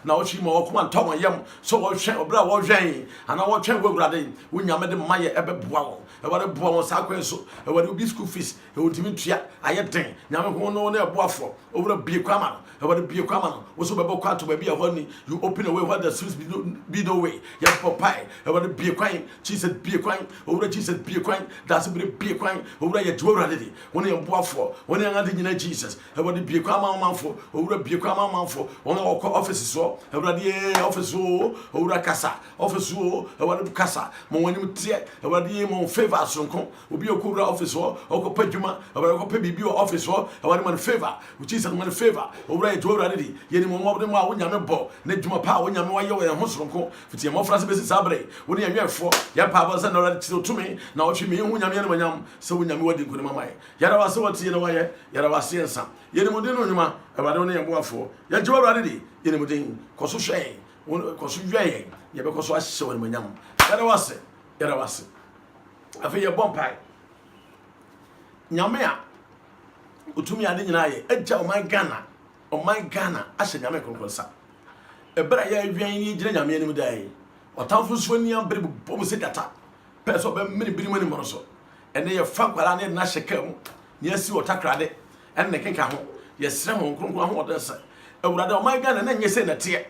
now she more come and talk on yam, so I'll share a bra or Jane, and I will check with Radin when you made the Maya ever bow, about a bow on Saquenso, about a biscuit feast, it would Dimitria, I had ten, now I'm going on a waffle, over a beer crammer, about a beer crammer, was about quite to be a honey, you open away what the Swiss be no way, yes, for pie, about a beer crime, she said beer crime, over Jesus beer crime, that's a beer crime, over a jewel ready, when you're waffle, when you're not in Jesus, about the beer crammer manful, over a beer crammer manful, on our offices, so, about the office, over a casa, office, over the casa, when you tear, about the mon favor, so will be a cool office, or Pejuma, about a baby office, or about my favor, which is my favor, over a jewel ready, yet more of them are when you're bo, Nejuma power, when you're more and Hosronco, for the more Francis Sabre, when you're for your powers and already to me, now she mean when you're so when you're wedding with my mind. Yara so what's in a way, Yara was seeing some. Yenimudinuma, about only a waffle, you're jewel ready, Yenimudin, Kosushay, Kosuay, because I saw him when young. Yara was it, Yara was it. I feel your bomb pie. Nyamea, Utumi Adinai, Edja, my Ghana, or my Ghana, I said Yamakan Consa. A better year, Jenny day, or Townfus when you are Bomusicata, Peso, many billion money, and they are funk while I need Nashakem, yes, you attack Rade, and the Kinkaho, yɛsrɛ ho nkronkron ahoɔden sɛ awurade ɔman Ghana na nyɛ sɛ na teɛ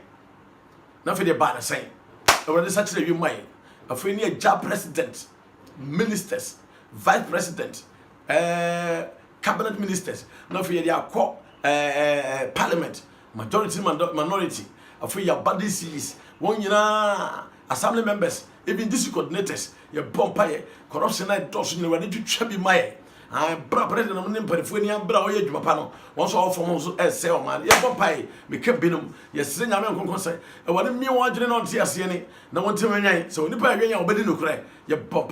na afei deɛ baa ne sɛn awurade sa kyerɛ wiem mayɛ afei ne agya president ministers vice president cabinet ministers na afei yɛde akɔ parliament majority minority afei yɛaba DCs wɔn nyinaa assembly members even district coordinators yɛbɔ mpaeɛ corruption na ɛdɔɔso nyina awurade twitwa bi mayɛ bra president ne mpanifoɔ ni abra ɔyɛ adwuma pa no wɔn so ɔfɔm ho so ɛsɛ ɔman yɛbɔ mpaeɛ meka binom yɛsrɛ nyame nkonkon sɛ ɛwɔde mmea wɔn adwene na ɔnte aseɛ ni na wɔntem anwan sɛ onipa ɛwɛn a wɔbɛdi nokorɛ yɛbɔ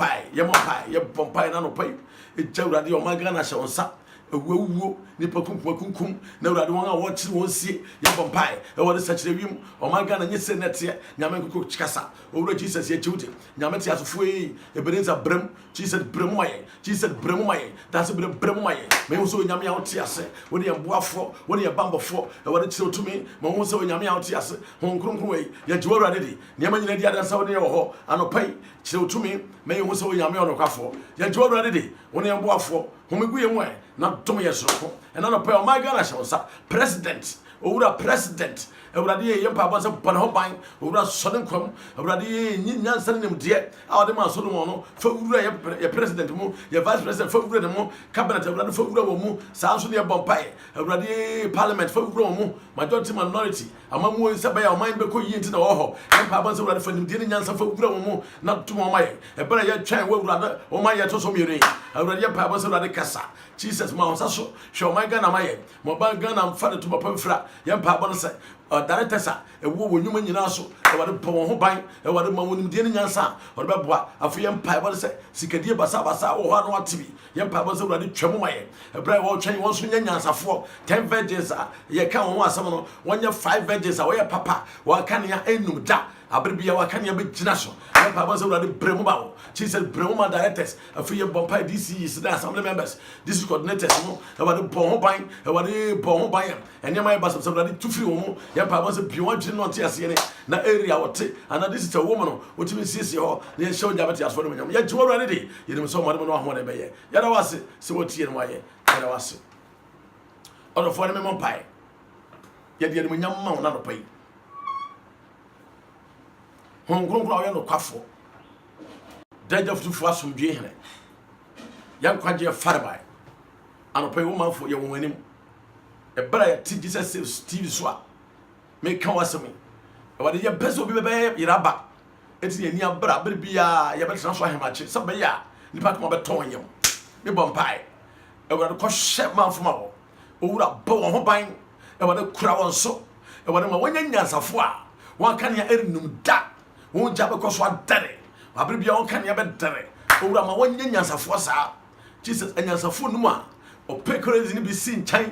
mpaeɛ na nɔpa yi ɛgya awurade ɔman Ghana hyɛ wɔn nsa ewuo nipa kunkum na awurade wɔn a wɔkyere wɔn sie yɛbɔ mpaeɛ ɛwɔde sakyerɛ wiem ɔman Ghana nyɛ sɛ nɛteɛ nyame nkoko kyikasa owura Jesus yɛkyiwde nyame te asofo yi ebeneza brem Jesus brem mayɛ Jesus brem mayɛ dase brem mayɛ me hu sɛ nyame a wote ase wone yɛ boafoɔ wone yɛ bambɔfoɔ ɛwɔde kyerɛ tumi me hu sɛ nyame a wote ase hon kronkron wei yɛgye awurade de nneɛma nyina di adansa wone yɛ wɔ hɔ anɔpai kyerɛ tumi me hu sɛ nyame ɔnokwafoɔ yɛgye awurade de wone yɛ boafoɔ homegu yɛ mu ɛ na dom yɛ soroko ɛna anɔpai ɔman Ghana hyɛ wo nsa president owura president awurade yɛ mpa abɔ sɛ bɔne ho ban owura sɔne nkwam awurade yɛ nyansa ne nimdeɛ a wɔde ma Solomon no fa wura yɛ president mu yɛ vice president fa wura ne mu cabinet awurade fa wura wɔ mu saa nso ne yɛbɔ mpaeɛ awurade parliament fa wura wɔ mu majority minority ama mu sɛ bɛyɛ ɔman bɛkɔ yie nti na wɔ hɔ mpa abɔ sɛ awurade fa nimdeɛ ne nyansa fa wura wɔ mu na tom ɔma yɛ ɛbɛrɛ yɛtwɛn wɔ awurade ɔma yɛ to so mmienu awurade yɛ mpa abɔ sɛ awurade kasa Jesus ma wo nsa so hwɛ ɔman Ghana ma yɛ ma ɔman Ghana mfa ne to papa mfira yɛ mpa abɔ no sɛ directors a ɛwɔ wɔ nnwuma nyinaa so ɛwɔde bɔ wɔn ho ban ɛwɔde ma wɔn nimdeɛ ne nyansa ɔde bɛboa afei yɛ mpa ɛbɔ sɛ sikadie basabasa wɔ hɔ a na wate bi yɛ mpa ɛbɔ sɛ awurade twam ma yɛ ɛberɛ a wɔtwɛn wɔn so nyɛ nyansafoɔ 10 virgins a yɛka wɔn ho asɛm no wɔnyɛ 5 virgins a wɔyɛ papa wɔaka nea ɛnum da abere bia wɔaka nea bɛgyina so yɛ mpa ɛbɔ sɛ awurade brɛ mu ba wo Jesus brɛ mu ma directors afei yɛ bɔ mpa DCs na assembly members district coordinators no ɛwɔde bɔ ho ban ɛwɔde bɔ ho ban ɛnneɛma yɛ basabasa awurade tu firi wɔn mu yɛ mpa ɛbɔ sɛ bi wɔn adwene no ɔnte aseɛ ne na area wɔte ana this is a woman no wotumi siesie hɔ na yɛhyɛ wo gyabɛte asofo no mu nyam yɛgye wɔ awurade de yɛnim sɛ ɔmade mu no ahoɔden bɛyɛ yɛda wo ase sɛ wɔtie no wayɛ yɛda wo ase ɔdɔfoɔ no memmɔ mpaeɛ yɛde animuonyam ma wo na nɔpa yi Hon kronkron a ɔyɛ nokwafoɔ dagya fotofoɔ asomdwe hene yɛnkwagyeɛ farebae anɔpa yi wo manfoɔ yɛ wɔn anim ɛberɛ a yɛte Jesus Saves TV so a meka wasɛm yi ɛwɔde yɛpɛ sɛ obi bɛbɛyɛ yeraba ɛti yɛni abra berɛ biaa yɛbɛtena so ahemakye sɛ bɛyɛ a nnipa koma bɛtɔ wɔn yam mebɔ mpaeɛ ɛwɔde kɔhyɛ manfo ma wɔ owura bɔ wɔn ho ban ɛwɔde kura wɔn so ɛwɔde ma wɔnyɛ nyansafoɔ a wɔnka nea ɛrenum da wɔn gya bɛkɔ so adɛre abere bia wɔnka nea bɛdɛre owura ma wɔnyɛ nyansafoɔ saa Jesus anyansafoɔ no mu a ɔpɛ crazy no bi si nkyɛn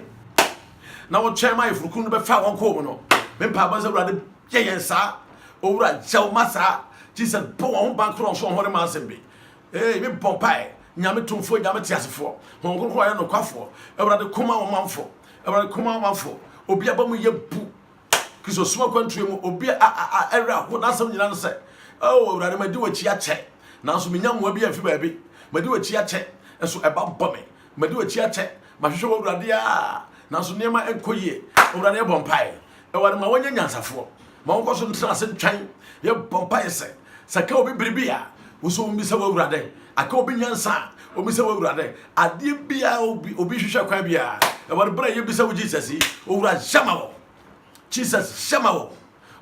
na wɔtwɛn ma yɛfurukuru no bɛfa wɔn kɔɔ mu no mempa abɔ sɛ awurade yɛ yɛn saa owura gyaw ma saa Jesus bɔ wɔn ho ban korɔ nso wɔn ho de ma asɛm bi mebɔ mpaeɛ nyame tomfoɔ nyame te asefoɔ wɔn kronkron ayɛ nokwafoɔ awurade koma wɔn manfoɔ awurade koma wɔn manfoɔ obi aba mu yɛ bu krisosoma kwantuo mu obi ɛwerɛ aho n'asɛm nyina no sɛ awurade madi w'akyi akyɛ nanso menya mmoa bi amfi baabi madi w'akyi akyɛ ɛso ɛba bɔ me madi w'akyi akyɛ mahwehwɛ wɔ awurade a nanso nneɛma ɛnkɔ yie awurade yɛbɔ mpaeɛ awurade ma wɔnyɛ nyansafoɔ ma wɔnkɔ so ntena ase ntwan yɛbɔ mpaeɛ sɛ ka obi biribi a wo so wommisa wɔ awurade aka obi nyansa a ommisa wɔ awurade adeɛ biaa obi hwehwɛ kwan biaa awurade berɛ a yɛbisa wo Jesus yi owura hyɛma wɔ Jesus hyɛma wɔ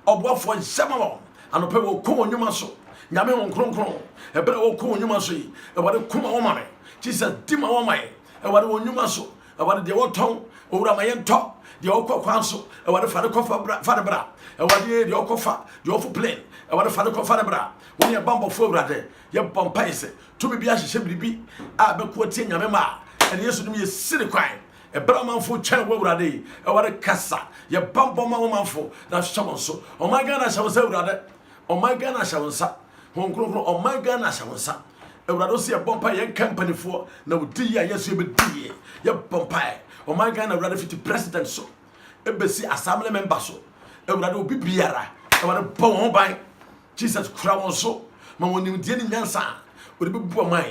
ɔboafoɔ hyɛma wɔ anɔpɛ wɔ kɔ wɔn nnwuma so nyame wɔn kronkron ɛberɛ a wɔkɔ wɔn nnwuma so yi awurade koma wɔ ma me Jesus di ma wɔ ma yɛ awurade wɔn nnwuma so awurade deɛ wɔtɔn owura ma yɛntɔ deɛ ɔkɔ kwan so awurade fa ne kɔ fa ne bra awurade deɛ ɔkɔ fa deɛ ɔfo plane awurade fa ne kɔ fa ne bra wɔn yɛ bambɔfoɔ awurade yɛbɔ mpaeɛ sɛ tumi bi ahyehyɛ biribi a bɛkɔ tie nyame ma a ɛne Yesu dim yɛ siri kwan ɛberɛ manfo twɛn wɔ awurade yi awurade kasa yɛbambɔ ma wɔ manfo na hyehyɛ wɔn so ɔman Ghana ahyɛ wo nsa awurade ɔman Ghana ahyɛ wo nsa hon kronkron ɔman Ghana ahyɛ wo nsa awurade sɛ yɛbɔ mpaeɛ yɛnka mpanifoɔ na wodi yie a Yesu yɛbɛdi yie yɛbɔ mpaeɛ ɔman Ghana awurade fiti president so ɛbɛsi assembly member so awurade obi biara awurade bɔ wɔn ho ban Jesus kura wɔn so ma wɔn nimdeɛ ne nyansa a wɔde bɛbu ɔman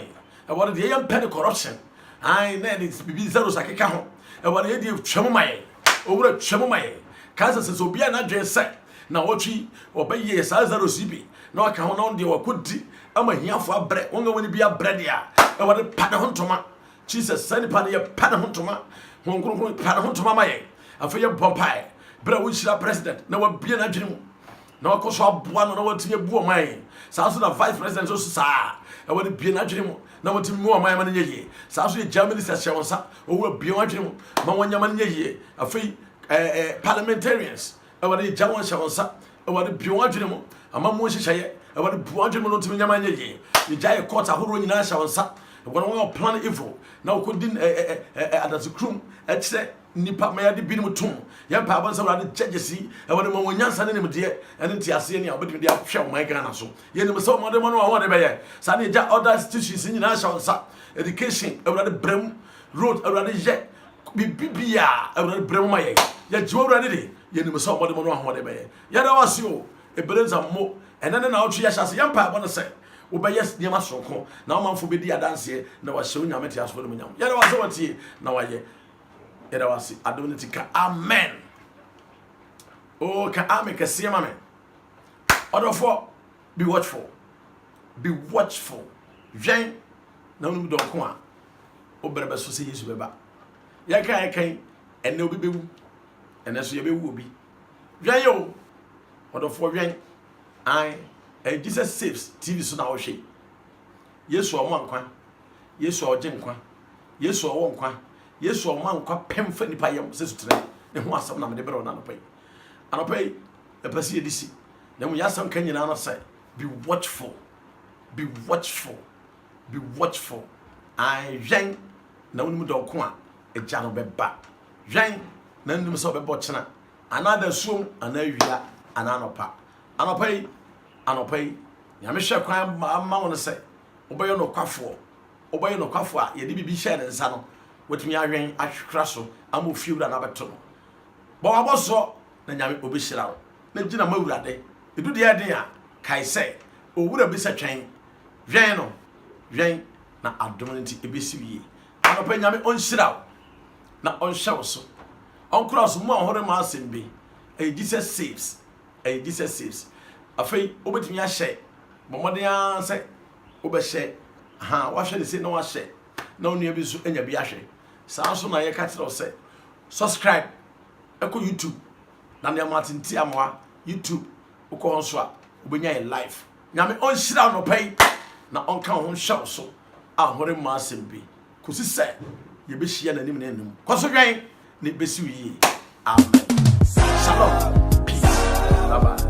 awurade deɛ yɛmpɛ ne corruption ai na de bibi zero sakeka ho e wona ye di twem maye owura twem maye kansa se so bia na dwen se na wotwi obaye sa zero CB na waka ho na on de wakodi ama hiafo abre wonga woni bia bread ya e wona pada ho ntoma Jesus sani pada ye pada ho ntoma honkron pada ho ntoma maye afa ye bompai bra wo shira president na wa bia na dwene mu na wakoso aboa no na watinye buo man saa so na vice president so saa e wona bia na dwene mu na watinye mu man ma na nyeye saa so ye Germany session wonsa owo bia wa dwene mu ma wonya ma na nyeye afa parliamentarians e wona ye German shawonsa e wona bia wa dwene mu ama mo hyehyeye e wona bua dwene mu no timi nyama nyeye ye jaye court ahoro nyina shawonsa e wona won plan evil na wokodi adazukrum e kire nipa ma yade binim tum ya pa ban sawra de judges e wona mo nyansa ne nim de ene ntiase ne obedi de ahwe man Ghana so ye nim so mo de mo no wa de beye sa ne ja other institutions nyina shawonsa education e wona de brem road e wona de je bibia e wona de brem ma ye ya jiwo wona de ye nim so mo de mo no wa de beye ya da wase o e berenza mo ene ne na otwe ya hyase ya pa ban se wo be yes niam asonko na o manfo be di adanse na wa hyew nyame te aso de nyam ya da wase watie na wa ye ya da wase adoniti ka amen oh ka amen ka sie mame odofo be watchful jen na onu do ko a o berebe so se Yesu beba ya kan ene obi bewu ene so ye bewu obi jen yo odofo jen ai Jesus Saves TV so na wo hwe Yesu o mankwa Yesu o genkwa Yesu o wonkwa Yesu o mankwa pemfa nipa yam se sutre ne ho asam na me de bere ona anopai e pese edisi na mu yasam kan nyina na say be watchful ai yen na wonu do ko a eja no beba yen na ndim so bebo chena another suom anawia ananopa anopai nyame hwe kwan ma won se obaye no kwafo a ye de bibi hye ne nsa no wotumi ahwen ahwekra so ama ofiura na beto no bo waboso na nyame obehira wo na gina mawurade edu de ade a kai se owura bi se twen hwen na adomenti ebesiwie anopai nyame onhira wo na onhye wo so onkross mu ahore ma asembe Jesus saves afei obetumi ahye bomode an se obehye wa hye de se na wa hye na onu bi so anya bi ahye saa so na ye ka tire o se subscribe eko YouTube na ne amatinti amwa YouTube uko honso a obenya ye live nyame on hira no pai na onka ho hyew so ahore ma asembi kosi se ye be hia na nim na nim kwaso dwen ne besi wi amen shalom peace bye bye.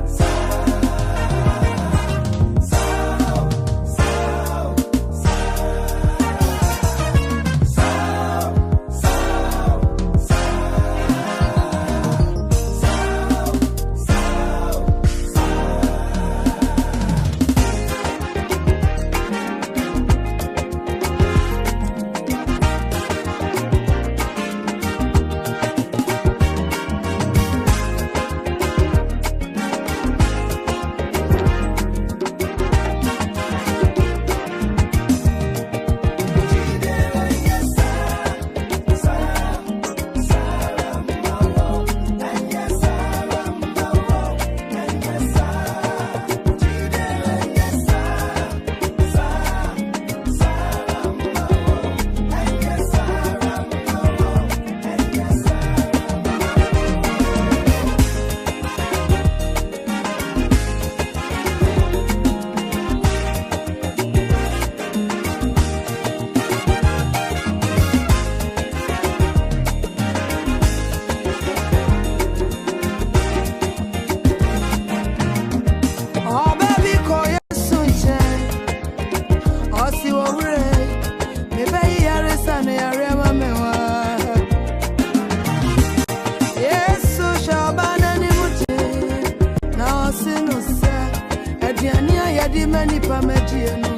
Many pa medie no